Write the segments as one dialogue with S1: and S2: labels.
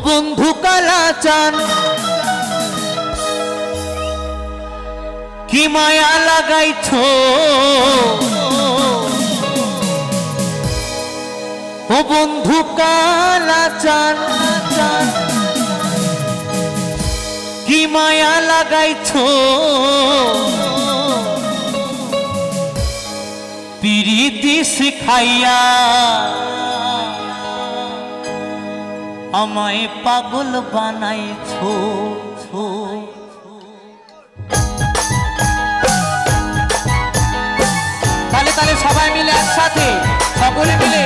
S1: বন্ধু কালাচান কি মায়া লাগাইছো, ও বন্ধু কালাচান কি মায়া লাগাইছো, পিরিতি শিখাইয়া আমায় পাগল বানাইছো। তাহলে তাহলে সবাই মিলে একসাথে, সকলে মিলে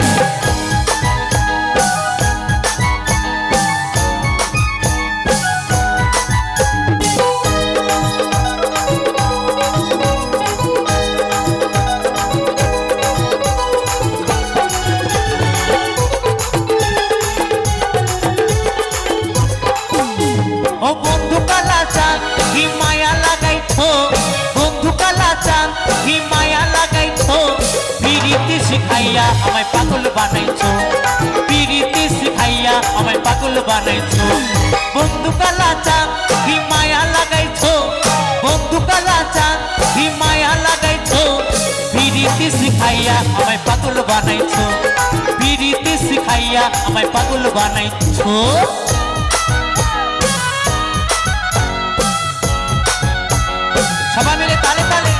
S1: শিখাইয়া আমায় পাগল বানাইছো, পিরিতি শিখাইয়া আমায় পাগল বানাইছো। বন্ধু কালাচান কি মায়া লাগাইছো, বন্ধু কালাচান কি মায়া লাগাইছো, পিরিতি শিখাইয়া আমায় পাগল বানাইছো, পিরিতি শিখাইয়া আমায় পাগল বানাইছো। সবাই মিলে তালে তালে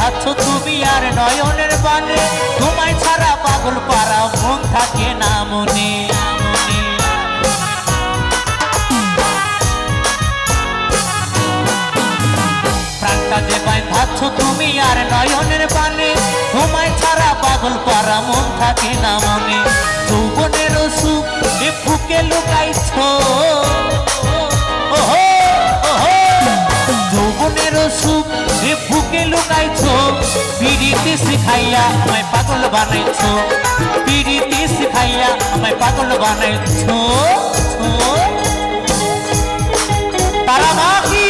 S1: আছো তুমি আর নয়নের বানে, তোমায় ছাড়া পাগল পারা মন থাকে না মনে। প্রাণটা যে বাঁধাচ্ছো তুমি আর নয়নের বানে, তোমায় ছাড়া পাগল পারা মন থাকে না মনে। যৌবনের সুখ এ বুকে লুকাইছো, যৌবনের সুখ এ বুকে লুকাইছো, পিরিতি শিখাইয়া আমায় পাগল বানাইছো, পিরিতি শিখাইয়া আমায় পাগল বানাইছো। তারা মা কি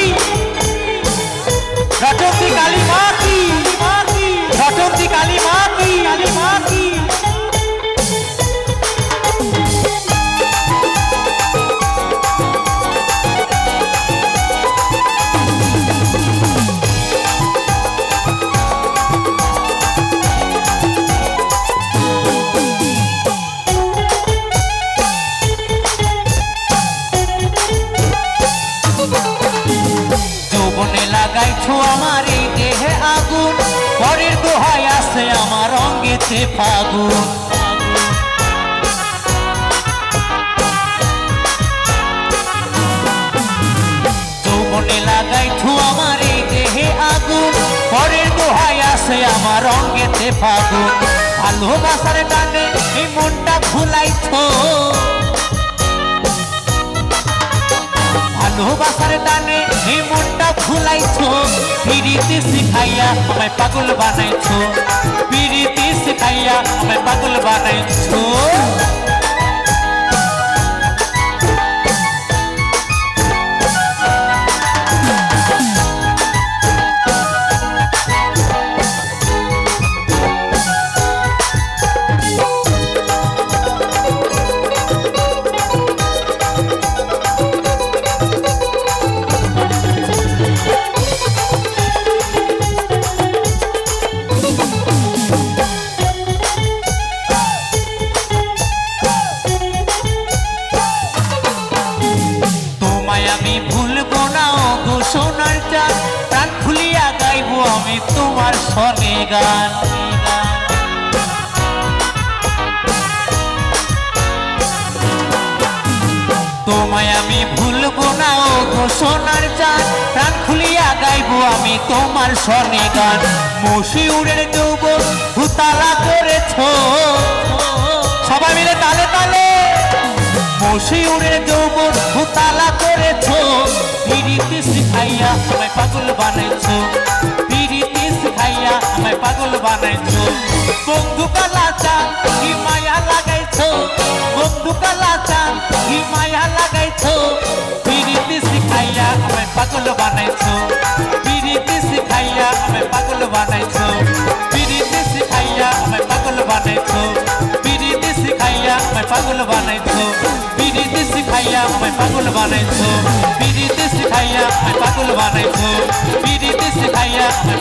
S1: রটন্তি কালী মা কি, রটন্তি কালী মা কি, কালী মা কি। লাগাইছো আমার এই দেহে আগুন, পরের দোহাই আছে আমার অঙ্গেতে ফাগুন। যৌবনে লাগাইছো আমার এই দেহে আগুন, পরের দোহাই আছে আমার অঙ্গেতে ফাগুন। ভালোবাসার টানে এই মনটা ভুলাইছো, ভালোবাসার টানে এই মনটা ভুলাইছো, পিরিতি শিখাইয়া আমায় পাগল বানাইছো, পিরিতি শিখাইয়া আমায় পাগল বানাইছো। আমি ভুলবো না গো সোনার চাঁদ, প্রাণ খুলিয়া গাইবো আমি তোমার সনে গান। তোমায় আমি ভুলবো না গো সোনার চাঁদ, প্রাণ খুলিয়া গাইবো আমি তোমার সনে গান। মশিউরের যৌবন হুতালা করেছো, সবাই মিলে তালে তালে। মশিউরের যৌবন হুতালা করেছো, বন্ধু কালাচা কি মায়া লাগাইছো, বন্ধু কালাচা কি মায়া লাগাইছো, পিরিতি শিখাইয়া আমায় পাগল বানাইছো, পিরিতি শিখাইয়া আমায় পাগল বানাইছো, পিরিতি শিখাইয়া আমায় পাগল বানাইছো, পিরিতি শিখাইয়া আমায় পাগল বানাইছো, পিরিতি শিখাইয়া আমায় পাগল বানাইছো, পিরিতি শিখাইয়া আমায় পাগল বানাইছো, পিরিতি শিখাইয়া আমায়